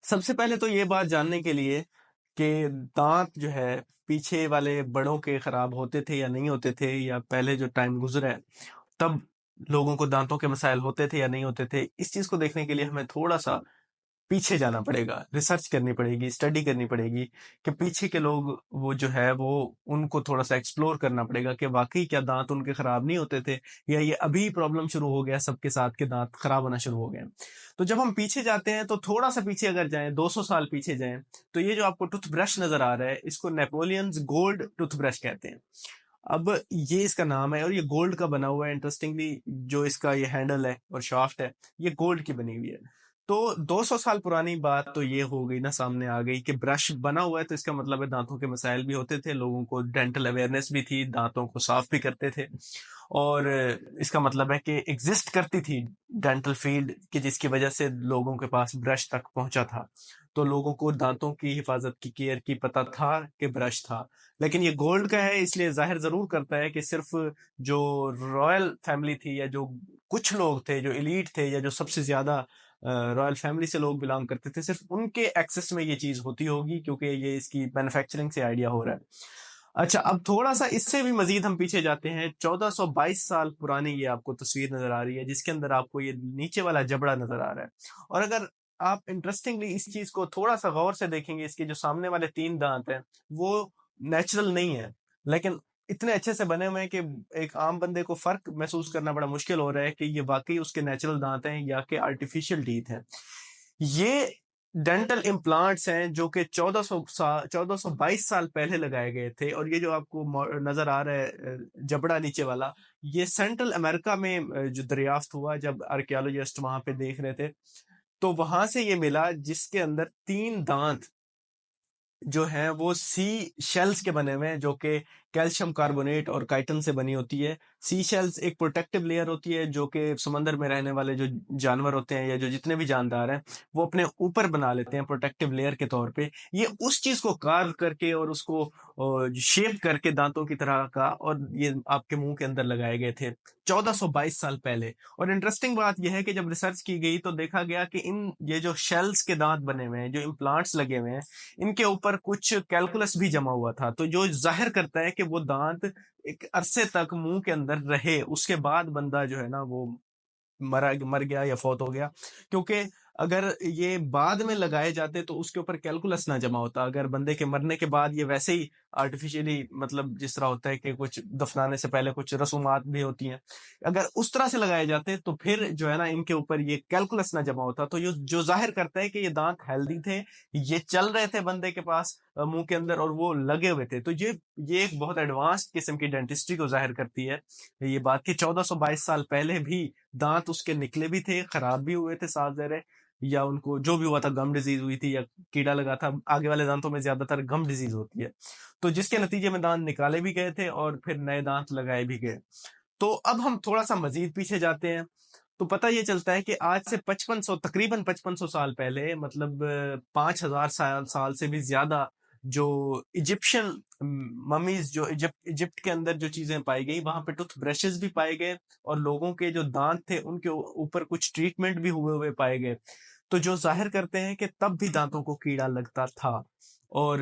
सबसे पहले तो ये बात जानने के लिए कि दांत जो है पीछे वाले बड़ों के खराब होते थे या नहीं होते थे, या पहले जो टाइम गुजरा है तब लोगों को दांतों के मसाइल होते थे या नहीं होते थे, इस चीज को देखने के लिए हमें थोड़ा सा पीछे जाना पड़ेगा, रिसर्च करनी पड़ेगी, स्टडी करनी पड़ेगी कि पीछे के लोग वो जो है वो उनको थोड़ा सा एक्सप्लोर करना पड़ेगा कि वाकई क्या दांत उनके खराब नहीं होते थे, या ये अभी प्रॉब्लम शुरू हो गया सबके साथ के दांत खराब होना शुरू हो गए। तो जब हम पीछे जाते हैं तो थोड़ा सा पीछे अगर जाएं, 200 साल पीछे जाएं, तो ये जो आपको टूथब्रश नजर आ रहा है इसको नेपोलियंस गोल्ड टूथब्रश कहते हैं। अब ये इसका नाम है और ये गोल्ड का बना हुआ है। इंटरेस्टिंगली जो इसका ये हैंडल है और शाफ्ट है ये गोल्ड की बनी हुई है। तो 200 साल पुरानी बात तो ये हो गई ना, सामने आ गई कि ब्रश बना हुआ है तो इसका मतलब है दांतों के मसाइल भी होते थे, लोगों को डेंटल अवेयरनेस भी थी, दांतों को साफ भी करते थे। और इसका मतलब है कि एग्जिस्ट करती थी डेंटल फील्ड की, जिसकी वजह से लोगों के पास ब्रश तक पहुंचा था। तो लोगों को दांतों की हिफाजत की, केयर की पता था कि ब्रश था। लेकिन ये गोल्ड का है इसलिए जाहिर जरूर करता है कि सिर्फ जो रॉयल फैमिली थी, या जो कुछ लोग थे जो एलीट थे, या जो सबसे ज्यादा रॉयल फैमिली से लोग बिलोंग करते थे, सिर्फ उनके एक्सेस में ये चीज होती होगी, क्योंकि ये इसकी मैन्युफैक्चरिंग से आइडिया हो रहा है। अच्छा, अब थोड़ा सा इससे भी मजीद हम पीछे जाते हैं। 1422 साल पुरानी ये आपको तस्वीर नजर आ रही है, जिसके अंदर आपको ये नीचे वाला जबड़ा नजर आ रहा है। और अगर आप इंटरेस्टिंगली इस चीज को थोड़ा सा गौर से देखेंगे, इसके जो सामने वाले 3 दांत हैं वो नेचुरल नहीं है, लेकिन इतने अच्छे से बने हुए हैं कि एक आम बंदे को फर्क महसूस करना बड़ा मुश्किल हो रहा है कि ये वाकई उसके नेचुरल दांत हैं या कि आर्टिफिशियल टीथ हैं। ये डेंटल इम्प्लांट्स हैं जो कि 1422 साल पहले लगाए गए थे। और ये जो आपको नजर आ रहा है जबड़ा नीचे वाला, ये सेंट्रल अमेरिका में जो दरियाफ्त हुआ जब आर्कियोलॉजिस्ट वहां पे देख रहे थे, तो वहां से ये मिला, जिसके अंदर 3 दांत जो है वो सी शेल्स के बने हुए हैं, जो कि कैल्शियम कार्बोनेट और काइटन से बनी होती है। सी शेल्स एक प्रोटेक्टिव लेयर होती है जो कि समंदर में रहने वाले जो जानवर होते हैं या जो जितने भी जानदार हैं वो अपने ऊपर बना लेते हैं प्रोटेक्टिव लेयर के तौर पे। ये उस चीज को कार्व करके और उसको शेप करके दांतों की तरह का, और ये आपके मुंह के अंदर लगाए गए थे 1422 साल पहले। और इंटरेस्टिंग बात यह है कि जब रिसर्च की गई तो देखा गया कि इन ये जो शेल्स के दांत बने हुए हैं, जो इम्प्लांट्स लगे हुए हैं, इनके ऊपर कुछ कैलकुलस भी जमा हुआ था, तो जो जाहिर करता है कि वो दांत एक अरसे तक मुंह के अंदर रहे, उसके बाद बंदा जो है ना वो मर गया या फौत हो गया। क्योंकि अगर ये बाद में लगाए जाते तो उसके ऊपर कैलकुलस ना जमा होता। अगर बंदे के मरने के बाद ये वैसे ही आर्टिफिशियली, मतलब जिस तरह होता है कि कुछ दफनाने से पहले कुछ रसूमात भी होती हैं, अगर उस तरह से लगाए जाते तो फिर जो है ना इनके ऊपर ये कैलकुलस ना जमा होता। तो ये जो जाहिर करता है कि ये दांत हेल्दी थे, ये चल रहे थे बंदे के पास मुंह के अंदर, और वो लगे हुए थे। तो ये एक बहुत एडवांस किस्म की डेंटिस्ट्री को जाहिर करती है ये बात कि 1422 साल पहले भी दांत उसके निकले भी थे, खराब भी हुए थे साफ ज़ाहिर है, या उनको जो भी हुआ था, गम डिजीज हुई थी या कीड़ा लगा था। आगे वाले दांतों में ज्यादातर गम डिजीज होती है, तो जिसके नतीजे में दांत निकाले भी गए थे और फिर नए दांत लगाए भी गए। तो अब हम थोड़ा सा मजीद पीछे जाते हैं तो पता ये चलता है कि आज से 5500, तकरीबन 5500 साल पहले, मतलब 5000 साल से भी ज्यादा, जो इजिप्शियन ममीज, जो इजिप्ट इजिप्ट के अंदर जो चीजें पाई गई, वहां पे टूथ ब्रशेस भी पाए गए, और लोगों के जो दांत थे उनके ऊपर कुछ ट्रीटमेंट भी हुए हुए पाए गए। तो जो जाहिर करते हैं कि तब भी दांतों को कीड़ा लगता था। और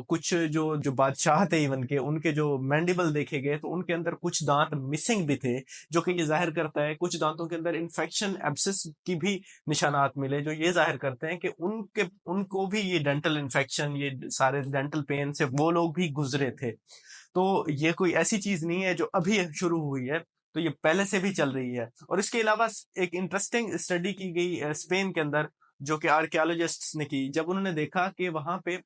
कुछ जो जो बादशाह थे इवन के, उनके जो मैंडिबल देखे गए तो उनके अंदर कुछ दांत मिसिंग भी थे, जो कि ये जाहिर करता है, कुछ दांतों के अंदर इन्फेक्शन एब्सिस की भी निशानात मिले, जो ये जाहिर करते हैं कि उनके उनको भी ये डेंटल इन्फेक्शन, ये सारे डेंटल पेन से वो लोग भी गुजरे थे। तो ये कोई ऐसी चीज नहीं है जो अभी शुरू हुई है, तो ये पहले से भी चल रही है। और इसके अलावा एक इंटरेस्टिंग स्टडी की गई स्पेन के अंदर, जो कि आर्कियोलॉजिस्ट्स ने की, जब उन्होंने देखा कि वहां पे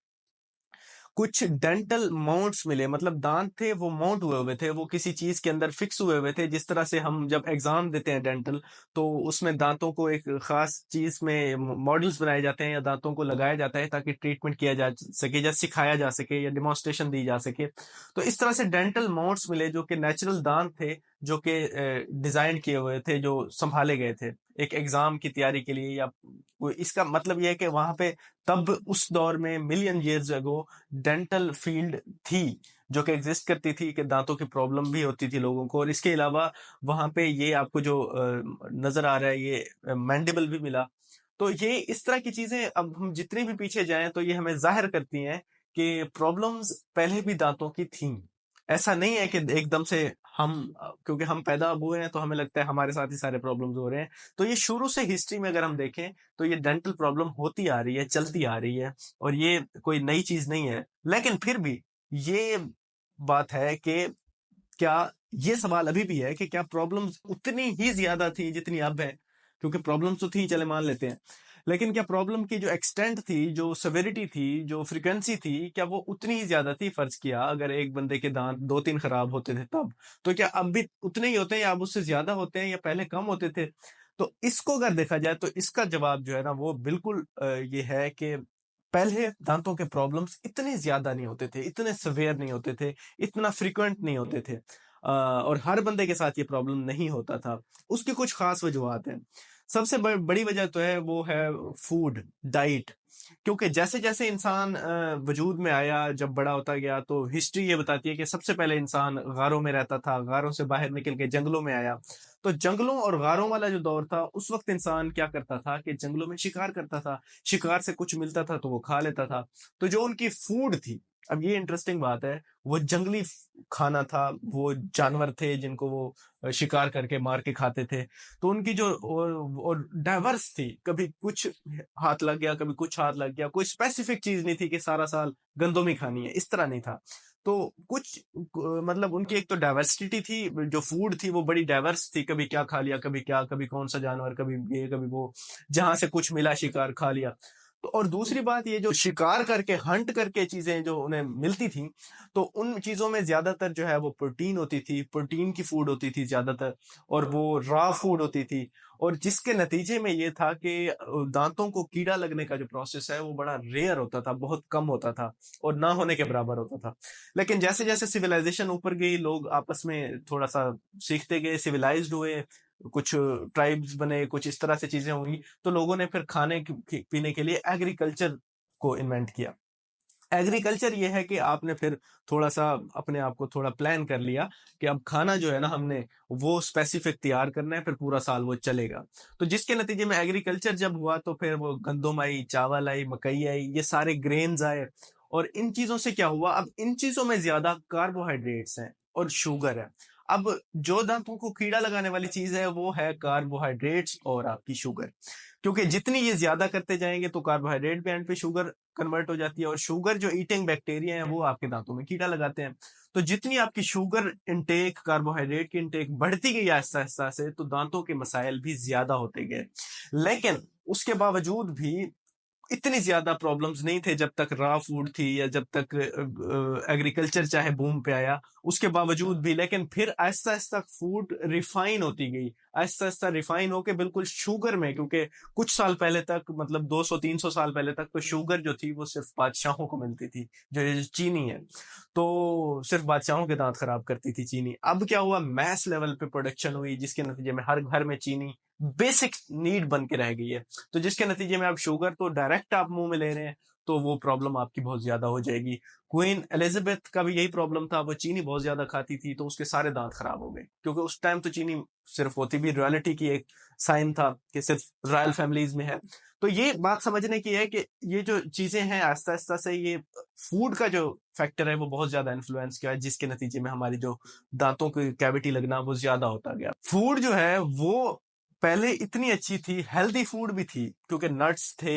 कुछ डेंटल माउंट्स मिले, मतलब दांत थे वो माउंट हुए हुए थे, वो किसी चीज के अंदर फिक्स हुए हुए थे। जिस तरह से हम जब एग्जाम देते हैं डेंटल, तो उसमें दांतों को एक खास चीज में मॉडल्स बनाए जाते हैं या दांतों को लगाया जाता है ताकि ट्रीटमेंट किया जा सके या सिखाया जा सके या डिमॉन्स्ट्रेशन दी जा सके। तो इस तरह से डेंटल माउंट्स मिले जो कि नेचुरल दांत थे, जो कि डिजाइन किए हुए थे, जो संभाले गए थे एक एग्जाम की तैयारी के लिए। या इसका मतलब यह है कि वहां पे तब उस दौर में million years ago dental field थी, जो कि एग्जिस्ट करती थी, कि दांतों की प्रॉब्लम भी होती थी लोगों को। और इसके अलावा वहां पे ये आपको जो नजर आ रहा है, ये मैंडिबल भी मिला। तो ये इस तरह की चीजें अब हम जितने भी पीछे जाएं तो ये हमें जाहिर करती हैं कि प्रॉब्लम्स पहले भी दांतों की थी। ऐसा नहीं है कि एकदम से हम क्योंकि हम पैदा अब हुए हैं तो हमें लगता है हमारे साथ ही सारे प्रॉब्लम्स हो रहे हैं। तो ये शुरू से हिस्ट्री में अगर हम देखें तो ये डेंटल प्रॉब्लम होती आ रही है, चलती आ रही है, और ये कोई नई चीज नहीं है। लेकिन फिर भी ये बात है कि क्या ये सवाल अभी भी है कि क्या प्रॉब्लम्स उतनी ही ज्यादा थी जितनी अब है? क्योंकि प्रॉब्लम्स तो थी, चले मान लेते हैं, लेकिन क्या प्रॉब्लम की जो एक्सटेंट थी, जो सेवेरिटी थी, जो फ्रीक्वेंसी थी, क्या वो उतनी ही ज्यादा थी? फर्ज किया अगर एक बंदे के दांत 2-3 खराब होते थे तब, तो क्या अब भी उतने ही होते हैं, या अब उससे ज्यादा होते हैं, या पहले कम होते थे? तो इसको अगर देखा जाए तो इसका जवाब जो है ना वो बिल्कुल ये है कि पहले दांतों के प्रॉब्लम्स इतने ज्यादा नहीं होते थे, इतने सवेयर नहीं होते थे, इतना फ्रिक्वेंट नहीं होते थे, और हर बंदे के साथ ये प्रॉब्लम नहीं होता था। उसकी कुछ खास वजूहत हैं। सबसे बड़ी वजह तो है वो है फूड, डाइट। क्योंकि जैसे जैसे इंसान वजूद में आया, जब बड़ा होता गया, तो हिस्ट्री ये बताती है कि सबसे पहले इंसान गारों में रहता था, गारों से बाहर निकल के जंगलों में आया। तो जंगलों और गारों वाला जो दौर था, उस वक्त इंसान क्या करता था कि जंगलों में शिकार करता था, शिकार से कुछ मिलता था तो वो खा लेता था। तो जो उनकी फूड थी, अब ये इंटरेस्टिंग बात है, वो जंगली खाना था, वो जानवर थे जिनको वो शिकार करके मार के खाते थे। तो उनकी जो और डाइवर्स थी, कभी कुछ हाथ लग गया, कभी कुछ हाथ लग गया, कोई स्पेसिफिक चीज नहीं थी कि सारा साल गंदम ही खानी है, इस तरह नहीं था। तो कुछ मतलब उनकी एक तो डाइवर्सिटी थी, जो फूड थी वो बड़ी डाइवर्स थी, कभी क्या खा लिया, कभी क्या, कभी कौन सा जानवर, कभी ये कभी वो, जहां से कुछ मिला शिकार खा लिया। तो और दूसरी बात, ये जो शिकार करके हंट करके चीजें जो उन्हें मिलती थी, तो उन चीजों में ज्यादातर जो है वो प्रोटीन होती थी, प्रोटीन की फूड होती थी ज्यादातर, और वो रॉ फूड होती थी। और जिसके नतीजे में ये था कि दांतों को कीड़ा लगने का जो प्रोसेस है वो बड़ा रेयर होता था, बहुत कम होता था, और ना होने के बराबर होता था। लेकिन जैसे जैसे सिविलाइजेशन ऊपर गई, लोग आपस में थोड़ा सा सीखते गए, सिविलाइज्ड हुए, कुछ ट्राइब्स बने, कुछ इस तरह से चीजें हुई, तो लोगों ने फिर खाने पीने के लिए एग्रीकल्चर को इन्वेंट किया। एग्रीकल्चर ये है कि आपने फिर थोड़ा सा अपने आप को थोड़ा प्लान कर लिया कि अब खाना जो है ना हमने वो स्पेसिफिक तैयार करना है, फिर पूरा साल वो चलेगा। तो जिसके नतीजे में एग्रीकल्चर जब हुआ तो फिर वो गंदम आई, चावल आई, मकई आई, ये सारे ग्रेन्स आए। और इन चीजों से क्या हुआ, अब इन चीजों में ज्यादा कार्बोहाइड्रेट्स हैं और शुगर है। अब जो दांतों को कीड़ा लगाने वाली चीज है वो है कार्बोहाइड्रेट्स और आपकी शुगर। क्योंकि जितनी ये ज्यादा करते जाएंगे तो कार्बोहाइड्रेट पे एंड पे शुगर कन्वर्ट हो जाती है, और शुगर जो ईटिंग बैक्टीरिया है वो आपके दांतों में कीड़ा लगाते हैं। तो जितनी आपकी शुगर इनटेक, कार्बोहाइड्रेट की इनटेक बढ़ती गई आहिस्ता आहिस्ता से, तो दांतों के मसाइल भी ज्यादा होते गए। लेकिन उसके बावजूद भी इतनी ज्यादा प्रॉब्लम्स नहीं थे जब तक रॉ फूड थी, या जब तक एग्रीकल्चर चाहे बूम पे आया, उसके बावजूद भी। लेकिन फिर आहिस्ता आहिस्ता फूड रिफाइन होती गई, आहिस्ता आहिस्ता रिफाइन होके बिल्कुल शुगर में, क्योंकि कुछ साल पहले तक, मतलब 200-300 साल पहले तक, तो शुगर जो थी वो सिर्फ बादशाहों को मिलती थी। जो ये चीनी है, तो सिर्फ बादशाहों के दांत खराब करती थी चीनी। अब क्या हुआ, मैस लेवल पे प्रोडक्शन हुई, जिसके नतीजे में हर घर में चीनी बेसिक नीड बन के रह गई है। तो जिसके नतीजे में आप शुगर तो डायरेक्ट आप मुंह में ले रहे हैं, तो वो प्रॉब्लम आपकी बहुत ज्यादा हो जाएगी। क्वीन एलिजाबेथ का भी यही प्रॉब्लम था, वो चीनी बहुत ज्यादा खाती थी, तो उसके सारे दांत खराब हो गए। क्योंकि उस टाइम तो चीनी सिर्फ होती भी रॉयल्टी की एक साइन था कि सिर्फ रॉयल फैमिलीज में है। तो ये बात समझने की है कि ये जो चीजें हैं, आहिस्ता आहिस्ता से ये फूड का जो फैक्टर है वो बहुत ज्यादा इन्फ्लुएंस किया है, जिसके नतीजे में हमारी जो दांतों की कैविटी लगना वो ज्यादा होता गया। फूड जो है वो पहले इतनी अच्छी थी, हेल्दी फूड भी थी, क्योंकि नट्स थे,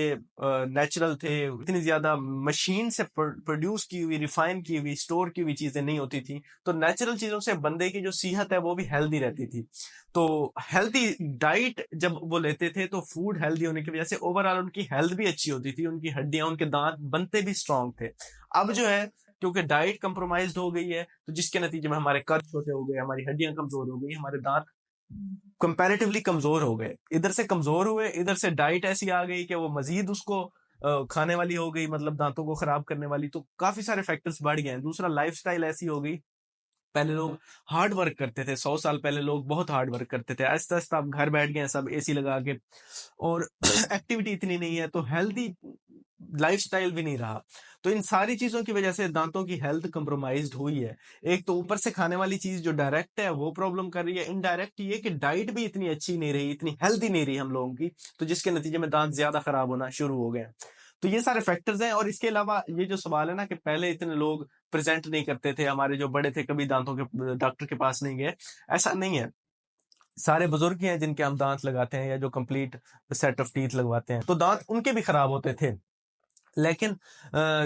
नेचुरल थे, इतनी ज्यादा मशीन से प्रोड्यूस की हुई, रिफाइन की हुई, स्टोर की हुई चीजें नहीं होती थी। तो नेचुरल चीजों से बंदे की जो सेहत है वो भी हेल्दी रहती थी। तो हेल्दी डाइट जब वो लेते थे, तो फूड हेल्दी होने की वजह से ओवरऑल उनकी हेल्थ भी अच्छी होती थी, उनकी हड्डियां, उनके दांत बनते भी स्ट्रांग थे। अब जो है, क्योंकि डाइट कंप्रोमाइज्ड हो गई है, तो जिसके नतीजे में हमारे कद छोटे हो गए, हमारी हड्डियां कमजोर हो गई, हमारे दांत कंपैरेटिवली कमजोर हो गए। इधर से कमजोर हुए, इधर से डाइट ऐसी आ गई कि वो मजीद उसको खाने वाली हो गई, मतलब दांतों को खराब करने वाली। तो काफी सारे फैक्टर्स बढ़ गए हैं। दूसरा, लाइफस्टाइल ऐसी हो गई, पहले लोग हार्ड वर्क करते थे, 100 साल पहले लोग बहुत हार्ड वर्क करते थे। आहिस्ता आहिस्ता आप घर बैठ गए सब एसी लगा के, और एक्टिविटी इतनी नहीं है, तो हेल्दी लाइफस्टाइल भी नहीं रहा। तो इन सारी चीजों की वजह से दांतों की हेल्थ कंप्रोमाइज्ड हुई है। एक तो ऊपर से खाने वाली चीज जो डायरेक्ट है वो प्रॉब्लम कर रही है, इनडायरेक्ट ये कि डाइट भी इतनी अच्छी नहीं रही, इतनी हेल्दी नहीं रही हम लोगों की, तो जिसके नतीजे में दांत ज्यादा खराब होना शुरू हो गए। तो ये सारे फैक्टर्स हैं। और इसके अलावा ये जो सवाल है ना कि पहले इतने लोग प्रेजेंट नहीं करते थे, हमारे जो बड़े थे कभी दांतों के डॉक्टर के पास नहीं गए, ऐसा नहीं है। सारे बुजुर्ग ही हैं जिनके हम दांत लगाते हैं या जो कंप्लीट सेट ऑफ टीथ लगवाते हैं, तो दांत उनके भी खराब होते थे। लेकिन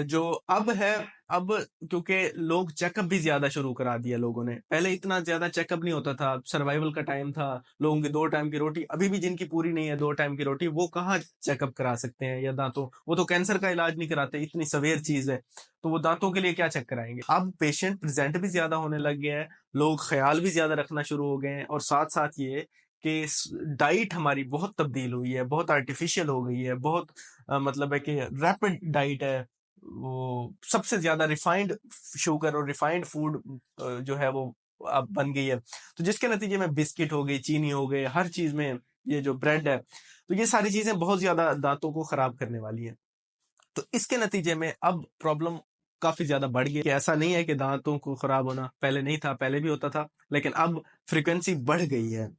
जो अब है, अब क्योंकि लोग चेकअप भी ज्यादा शुरू करा दिया लोगों ने, पहले इतना ज्यादा चेकअप नहीं होता था, सर्वाइवल का टाइम था, लोगों की 2 टाइम की रोटी, अभी भी जिनकी पूरी नहीं है 2 टाइम की रोटी, वो कहाँ चेकअप करा सकते हैं या दांतों, वो तो कैंसर का इलाज नहीं कराते, इतनी सवेयर चीज है, तो वो दांतों के लिए क्या चेक कराएंगे। अब पेशेंट प्रेजेंट भी ज्यादा होने लग गए हैं, लोग ख्याल भी ज्यादा रखना शुरू हो गए हैं, और साथ साथ ये कि डाइट हमारी बहुत तब्दील हुई है, बहुत आर्टिफिशियल हो गई है, बहुत मतलब है कि रैपिड डाइट है, वो सबसे ज्यादा रिफाइंड शुगर और रिफाइंड फूड जो है वो अब बन गई है। तो जिसके नतीजे में बिस्किट हो गई, चीनी हो गई, हर चीज में ये जो ब्रेड है, तो ये सारी चीजें बहुत ज्यादा दांतों को खराब करने वाली हैं। तो इसके नतीजे में अब प्रॉब्लम काफी ज्यादा बढ़ गई, कि ऐसा नहीं है कि दांतों को खराब होना पहले नहीं था, पहले भी होता था, लेकिन अब फ्रीक्वेंसी बढ़ गई है।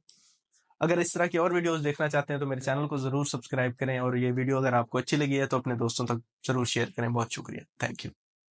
अगर इस तरह की और वीडियोस देखना चाहते हैं तो मेरे चैनल को जरूर सब्सक्राइब करें, और ये वीडियो अगर आपको अच्छी लगी है तो अपने दोस्तों तक जरूर शेयर करें। बहुत शुक्रिया, थैंक यू।